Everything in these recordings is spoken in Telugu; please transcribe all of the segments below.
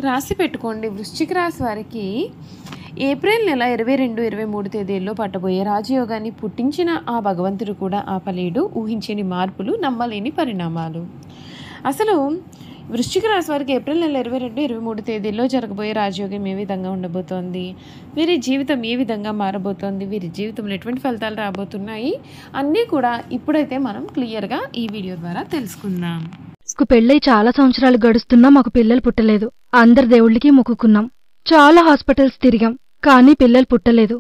రాసి పెట్టుకోండి. వృశ్చిక రాశి వారికి ఏప్రిల్ నెల 22, 23 తేదీల్లో పట్టబోయే రాజయోగాన్ని పుట్టించిన ఆ భగవంతుడు కూడా ఆపలేడు. ఊహించని మార్పులు, నమ్మలేని పరిణామాలు. అసలు వృశ్చిక రాశి వారికి ఏప్రిల్ నెల 22, 23 తేదీల్లో జరగబోయే రాజయోగం ఏ విధంగా ఉండబోతోంది, వీరి జీవితం ఏ విధంగా మారబోతోంది, వీరి జీవితంలో ఎటువంటి ఫలితాలు రాబోతున్నాయి అన్నీ కూడా ఇప్పుడైతే మనం క్లియర్గా ఈ వీడియో ద్వారా తెలుసుకుందాం. పెళ్ళై చాలా సంవత్సరాలు గడుస్తున్నా మాకు పిల్లలు పుట్టలేదు. అందరి దేవుళ్ళకి మొక్కుకున్నాం. చాలా హాస్పిటల్స్ తిరిగాం, కానీ పిల్లలు పుట్టలేదు.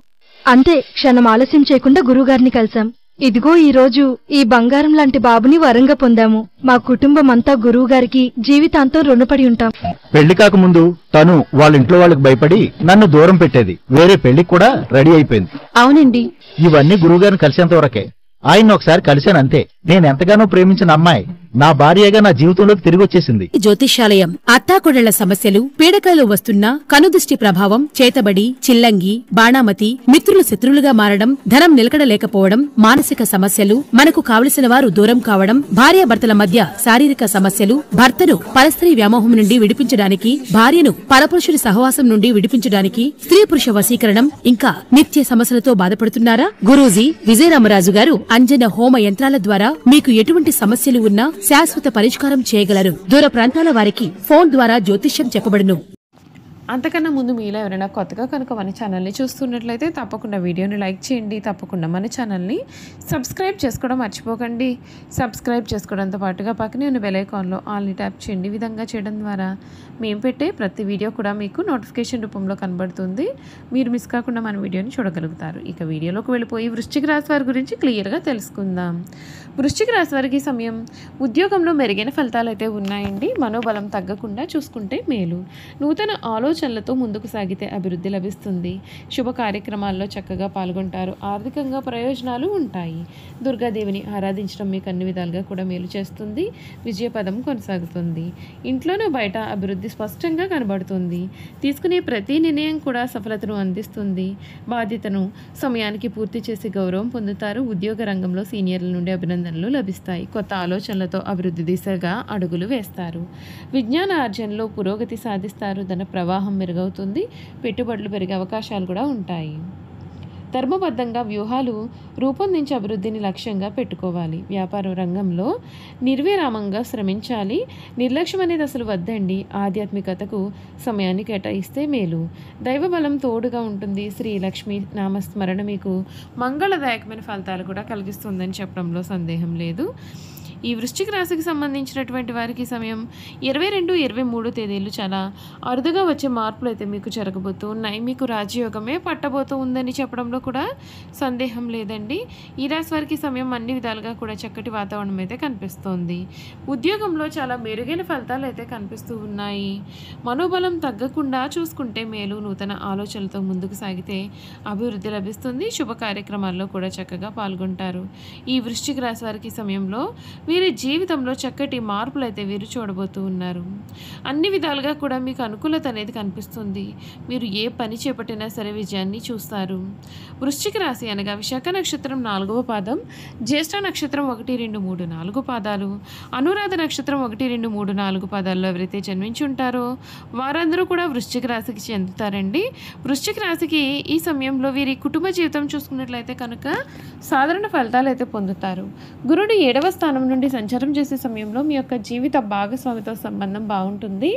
అంతే, క్షణం ఆలస్యం చేయకుండా గురువుగారిని కలిశాం. ఇదిగో ఈ రోజు ఈ బంగారం లాంటి బాబుని వరంగా పొందాము. మా కుటుంబం అంతా గురువుగారికి జీవితాంతం రుణపడి ఉంటాం. పెళ్లి కాకముందు తను వాళ్ళ ఇంట్లో వాళ్ళకి భయపడి నన్ను దూరం పెట్టేది. వేరే పెళ్లికి కూడా రెడీ అయిపోయింది. అవునండి, ఇవన్నీ గురువుగారిని కలిసేంత వరకే. ఆయన ఒకసారి కలిశాను అంతే. నేను ఎంతగానో ప్రేమించిన అమ్మాయి నా భార్యగా నా జీవితంలోకి తిరిగి వచ్చేసింది. జ్యోతిష్యాలయం అత్తాకొడళ్ల సమస్యలు, పీడకలు వస్తున్నా, కనుదృష్టి ప్రభావం, చేతబడి, చిల్లంగి, బాణామతి, మిత్రులు శత్రులుగా మారడం, ధనం నిలకడలేకపోవడం, మానసిక సమస్యలు, మనకు కావలసిన వారు దూరం కావడం, భార్యాభర్తల మధ్య శారీరక సమస్యలు, భర్తను పరస్త్రీ వ్యామోహం నుండి విడిపించడానికి, భార్యను పరపురుషుడి సహవాసం నుండి విడిపించడానికి, స్త్రీ పురుష వశీకరణం, ఇంకా నిత్య సమస్యలతో బాధపడుతున్నారా? గురూజీ విజయరామరాజు గారు అంజన హోమ యంత్రాల ద్వారా మీకు ఎటువంటి సమస్యలు ఉన్నా శాశ్వత పరిష్కారం చేయగలరు. దూర ప్రాంతాల వారికి ఫోన్ ద్వారా జ్యోతిష్యం చెప్పబడును. అంతకన్నా ముందు మీలో ఎవరైనా కొత్తగా కనుక మన ఛానల్ని చూస్తున్నట్లయితే తప్పకుండా వీడియోని లైక్ చేయండి. తప్పకుండా మన ఛానల్ని సబ్స్క్రైబ్ చేసుకోవడం మర్చిపోకండి. సబ్స్క్రైబ్ చేసుకోవడంతో పాటుగా పక్కనే ఉన్న బెల్ ఐకాన్లో ఆల్ని ట్యాప్ చేయండి. ఈ విధంగా చేయడం ద్వారా మేము పెట్టే ప్రతి వీడియో కూడా మీకు నోటిఫికేషన్ రూపంలో కనబడుతుంది. మీరు మిస్ కాకుండా మన వీడియోని చూడగలుగుతారు. ఇక వీడియోలోకి వెళ్ళిపోయి వృశ్చిక రాశి వారి గురించి క్లియర్గా తెలుసుకుందాం. వృశ్చిక రాశి వారికి సమయం ఉద్యోగంలో మెరుగైన ఫలితాలు అయితే ఉన్నాయండి. మనోబలం తగ్గకుండా చూసుకుంటే మేలు. నూతన ఆలోచనలతో ముందుకు సాగితే అభివృద్ధి లభిస్తుంది. శుభ కార్యక్రమాల్లో చక్కగా పాల్గొంటారు. ఆర్థికంగా ప్రయోజనాలు ఉంటాయి. దుర్గాదేవిని ఆరాధించడం మీకు అన్ని విధాలుగా కూడా మేలు చేస్తుంది. విజయపదం కొనసాగుతుంది. ఇంట్లోనూ బయట అభివృద్ధి స్పష్టంగా కనబడుతుంది. తీసుకునే ప్రతి నిర్ణయం కూడా సఫలతను అందిస్తుంది. బాధ్యతను సమయానికి పూర్తి చేసి గౌరవం పొందుతారు. ఉద్యోగ రంగంలో సీనియర్ల నుండి అభినందనలు లభిస్తాయి. కొత్త ఆలోచనలతో అభివృద్ధి దిశగా అడుగులు వేస్తారు. విజ్ఞాన ఆర్జనలో పురోగతి సాధిస్తారు. ధన ప్రవాహం మెరుగవుతుంది. పెట్టుబడులు పెరిగే అవకాశాలు కూడా ఉంటాయి. ధర్మబద్ధంగా వ్యూహాలు రూపొందించి అభివృద్ధిని లక్ష్యంగా పెట్టుకోవాలి. వ్యాపార రంగంలో నిర్విరామంగా శ్రమించాలి. నిర్లక్ష్యం అనేది అసలు వద్దండి. ఆధ్యాత్మికతకు సమయాన్ని కేటాయిస్తే మేలు. దైవబలం తోడుగా ఉంటుంది. శ్రీ లక్ష్మీ నామస్మరణ మీకు మంగళదాయకమైన ఫలితాలు కూడా కలిగిస్తుందని చెప్పడంలో సందేహం లేదు. ఈ వృశ్చిక రాశికి సంబంధించినటువంటి వారికి సమయం 22, 23 తేదీలు చాలా అరుదుగా వచ్చే మార్పులు అయితే మీకు జరగబోతూ ఉన్నాయి. మీకు రాజయోగమే పట్టబోతూ ఉందని చెప్పడంలో కూడా సందేహం లేదండి. ఈ రాశి వారికి సమయం అన్ని విధాలుగా కూడా చక్కటి వాతావరణం అయితే కనిపిస్తోంది. ఉద్యోగంలో చాలా మెరుగైన ఫలితాలు అయితే కనిపిస్తూ ఉన్నాయి. మనోబలం తగ్గకుండా చూసుకుంటే మేలు. నూతన ఆలోచనలతో ముందుకు సాగితే అభివృద్ధి లభిస్తుంది. శుభ కార్యక్రమాల్లో కూడా చక్కగా పాల్గొంటారు. ఈ వృశ్చిక రాశి వారికి సమయంలో వీరి జీవితంలో చక్కటి మార్పులు అయితే వీరు చూడబోతూ ఉన్నారు. అన్ని విధాలుగా కూడా మీకు అనుకూలత అనేది కనిపిస్తుంది. మీరు ఏ పని చేపట్టినా సరే విజయాన్ని చూస్తారు. వృశ్చిక రాశి అనగా విశాఖ నక్షత్రం 4వ పాదం, జ్యేష్ఠ నక్షత్రం 1, 2, 3, 4 పాదాలు, అనురాధ నక్షత్రం 1, 2, 3, 4 పాదాల్లో ఎవరైతే జన్మించి ఉంటారో వారందరూ కూడా వృశ్చిక రాశికి చెందుతారండి. వృశ్చిక రాశికి ఈ సమయంలో వీరి కుటుంబ జీవితం చూసుకున్నట్లయితే కనుక సాధారణ ఫలితాలు అయితే పొందుతారు. గురుడు 7వ స్థానం నుండి సంచారం చేసే సమయంలో మీ యొక్క జీవిత భాగస్వామితో సంబంధం బాగుంటుంది.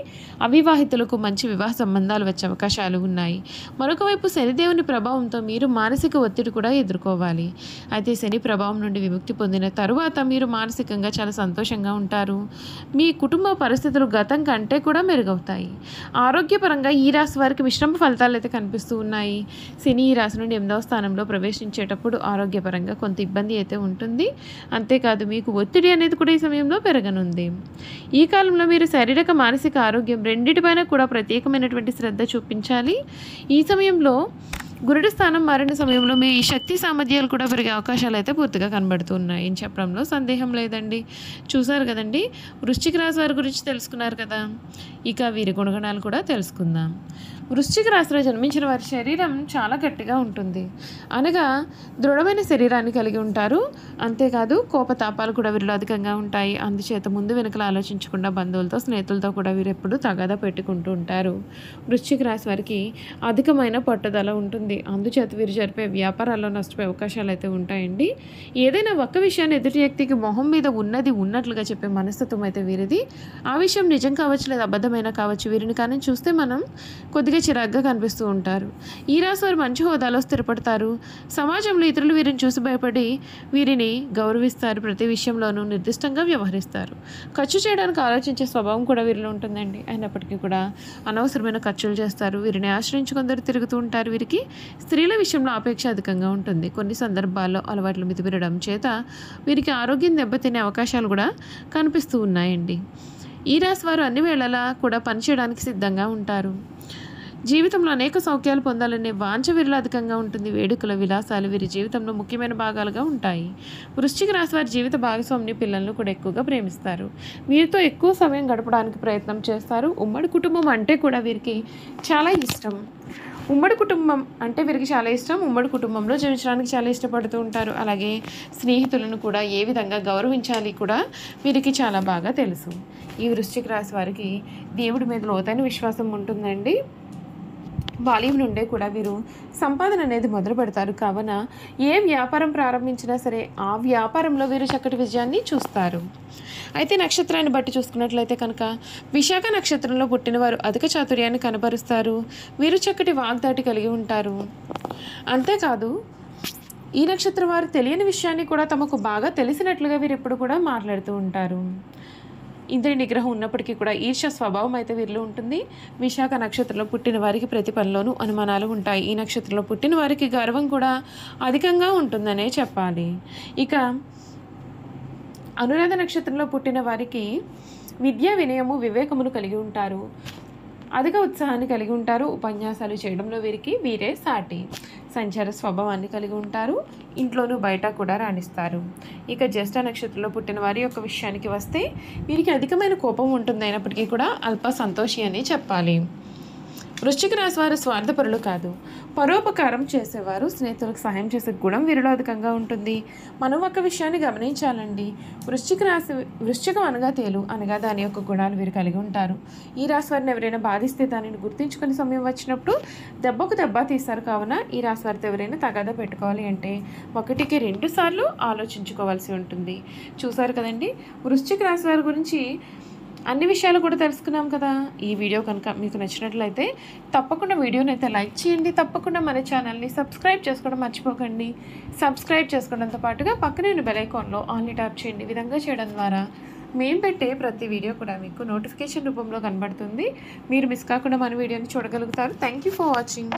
అవివాహితులకు మంచి వివాహ సంబంధాలు వచ్చే అవకాశాలు ఉన్నాయి. మరొక వైపు శనిదేవుని ప్రభావంతో మీరు మానసిక ఒత్తిడి కూడా ఎదుర్కోవాలి. అయితే శని ప్రభావం నుండి విముక్తి పొందిన తరువాత మీరు మానసికంగా చాలా సంతోషంగా ఉంటారు. మీ కుటుంబ పరిస్థితులు గతం కంటే కూడా మెరుగవుతాయి. ఆరోగ్యపరంగా ఈ రాశి వారికి మిశ్రమ ఫలితాలు అయితే కనిపిస్తూ ఉన్నాయి. శని ఈ రాశి నుండి 8వ స్థానంలో ప్రవేశించేటప్పుడు ఆరోగ్యపరంగా కొంత ఇబ్బంది అయితే ఉంటుంది. అంతేకాదు మీకు ఒత్తిడి అనేది కూడా ఈ సమయంలో పెరగనుంది. ఈ కాలంలో మీరు శారీరక మానసిక ఆరోగ్యం రెండిటిపైన కూడా ప్రత్యేకమైనటువంటి శ్రద్ధ చూపించాలి. ఈ సమయంలో గురుడి స్థానం మారిన సమయంలో మీ శక్తి సామర్థ్యాలు కూడా పెరిగే అవకాశాలు అయితే పూర్తిగా కనబడుతున్నాయి అని చెప్పడంలో సందేహం లేదండి. చూసారు కదండి, వృశ్చిక రాశి వారి గురించి తెలుసుకున్నారు కదా. ఇక వీరి గుణగణాలు కూడా తెలుసుకుందాం. వృశ్చిక రాశిలో జన్మించిన వారి శరీరం చాలా గట్టిగా ఉంటుంది, అనగా దృఢమైన శరీరాన్ని కలిగి ఉంటారు. అంతేకాదు కోపతాపాలు కూడా వీరిలో అధికంగా ఉంటాయి. అందుచేత ముందు వెనుకలు ఆలోచించకుండా బంధువులతో స్నేహితులతో కూడా వీరు ఎప్పుడు తగాదా పెట్టుకుంటూ ఉంటారు. వృశ్చిక రాశి వారికి అధికమైన పట్టుదల ఉంటుంది. అందుచేత వీరు జరిపే వ్యాపారాల్లో నష్టపోయే అవకాశాలు అయితే ఉంటాయండి. ఏదైనా ఒక్క విషయాన్ని ఎదుటి వ్యక్తికి మొహం మీద ఉన్నది ఉన్నట్లుగా చెప్పే మనస్తత్వం అయితే వీరిది. ఆ విషయం నిజం కావచ్చు లేదా అబద్ధమైనా కావచ్చు, వీరిని కానీ చూస్తే మనం కొద్దిగా చిరాగ్గా కనిపిస్తూ ఉంటారు. ఈ రాశి వారు మంచి హోదాలో స్థిరపడతారు. సమాజంలో ఇతరులు వీరిని చూసి భయపడి వీరిని గౌరవిస్తారు. ప్రతి విషయంలోనూ నిర్దిష్టంగా వ్యవహరిస్తారు. ఖర్చు చేయడానికి ఆలోచించే స్వభావం కూడా వీరిలో ఉంటుందండి. అయినప్పటికీ కూడా అనవసరమైన ఖర్చులు చేస్తారు. వీరిని ఆశ్రయించి కొందరు తిరుగుతూ ఉంటారు. వీరికి స్త్రీల విషయంలో ఆపేక్ష అధికంగా ఉంటుంది. కొన్ని సందర్భాల్లో అలవాట్లు మితిమీరడం చేత వీరికి ఆరోగ్యం దెబ్బతినే అవకాశాలు కూడా కనిపిస్తూ ఉన్నాయండి. ఈ రాశి వారు అన్ని వేళలా కూడా పనిచేయడానికి సిద్ధంగా ఉంటారు. జీవితంలో అనేక సౌఖ్యాలు పొందాలనే వాంఛ వీరిలో అధికంగా ఉంటుంది. వేడుకల విలాసాలు వీరి జీవితంలో ముఖ్యమైన భాగాలుగా ఉంటాయి. వృశ్చిక రాశి వారి జీవిత భాగస్వామిని పిల్లలను కూడా ఎక్కువగా ప్రేమిస్తారు. వీరితో ఎక్కువ సమయం గడపడానికి ప్రయత్నం చేస్తారు. ఉమ్మడి కుటుంబం అంటే కూడా వీరికి చాలా ఇష్టం. ఉమ్మడి కుటుంబం అంటే వీరికి చాలా ఇష్టం. ఉమ్మడి కుటుంబంలో జీవించడానికి చాలా ఇష్టపడుతూ ఉంటారు. అలాగే స్నేహితులను కూడా ఏ విధంగా గౌరవించాలి కూడా వీరికి చాలా బాగా తెలుసు. ఈ వృశ్చిక రాశి వారికి దేవుడి మీద లోతైన విశ్వాసం ఉంటుందండి. బాల్యం నుండే కూడా వీరు సంపాదన అనేది మొదలు పెడతారు. కావున ఏ వ్యాపారం ప్రారంభించినా సరే ఆ వ్యాపారంలో వీరు చక్కటి విజయాన్ని చూస్తారు. అయితే నక్షత్రాన్ని బట్టి చూసుకున్నట్లయితే కనుక విశాఖ నక్షత్రంలో పుట్టినవారు అధిక చాతుర్యాన్ని కనబరుస్తారు. వీరు చక్కటి వాగ్దాటి కలిగి ఉంటారు. అంతేకాదు ఈ నక్షత్రం వారు తెలియని విషయాన్ని కూడా తమకు బాగా తెలిసినట్లుగా వీరు ఎప్పుడు కూడా మాట్లాడుతూ ఉంటారు. ఇంద్రియ నిగ్రహం ఉన్నప్పటికీ కూడా ఈర్ష్య స్వభావం అయితే వీరిలో ఉంటుంది. విశాఖ నక్షత్రంలో పుట్టిన వారికి ప్రతి పనిలోనూ అనుమానాలు ఉంటాయి. ఈ నక్షత్రంలో పుట్టిన వారికి గర్వం కూడా అధికంగా ఉంటుందనే చెప్పాలి. ఇక అనురాధ నక్షత్రంలో పుట్టిన వారికి విద్యా వినయము వివేకమును కలిగి ఉంటారు. అధిక ఉత్సాహాన్ని కలిగి ఉంటారు. ఉపన్యాసాలు చేయడంలో వీరే సాటి. సంచార స్వభావాన్ని కలిగి ఉంటారు. ఇంట్లోనూ బయట కూడా రాణిస్తారు. ఇక జ్యేష్ఠ నక్షత్రంలో పుట్టిన వారి యొక్క విషయానికి వస్తే వీరికి అధికమైన కోపం ఉంటుంది. అయినప్పటికీ కూడా అల్ప సంతోషి అని చెప్పాలి. వృశ్చిక రాశి వారు స్వార్థపరులు కాదు, పరోపకారం చేసేవారు. స్నేహితులకు సహాయం చేసే గుణం వీరిలో అధికంగా ఉంటుంది. మనం ఒక విషయాన్ని గమనించాలండి. వృశ్చికం అనగా తేలు, అనగా దాని యొక్క గుణాలు వీరు కలిగి ఉంటారు. ఈ రాశి వారిని ఎవరైనా బాధిస్తే దానిని గుర్తించుకునే సమయం వచ్చినప్పుడు దెబ్బకు దెబ్బ తీస్తారు. కావున ఈ రాశి వారితో ఎవరైనా తగాదా పెట్టుకోవాలి అంటే 1-2 సార్లు ఆలోచించుకోవాల్సి ఉంటుంది. చూసారు కదండి, వృశ్చిక రాశి వారి గురించి అన్ని విషయాలు కూడా తెలుసుకున్నాం కదా. ఈ వీడియో కనుక మీకు నచ్చినట్లయితే తప్పకుండా వీడియోని అయితే లైక్ చేయండి. తప్పకుండా మన ఛానల్ని సబ్స్క్రైబ్ చేసుకోవడం మర్చిపోకండి. సబ్స్క్రైబ్ చేసుకోవడంతో పాటుగా పక్కనే ఉన్న బెల్ ఐకాన్లో ఆల్ని ట్యాప్ చేయండి. ఈ విధంగా చేయడం ద్వారా మేము పెట్టే ప్రతి వీడియో కూడా మీకు నోటిఫికేషన్ రూపంలో కనబడుతుంది. మీరు మిస్ కాకుండా మన వీడియోని చూడగలుగుతారు. Thank you for watching.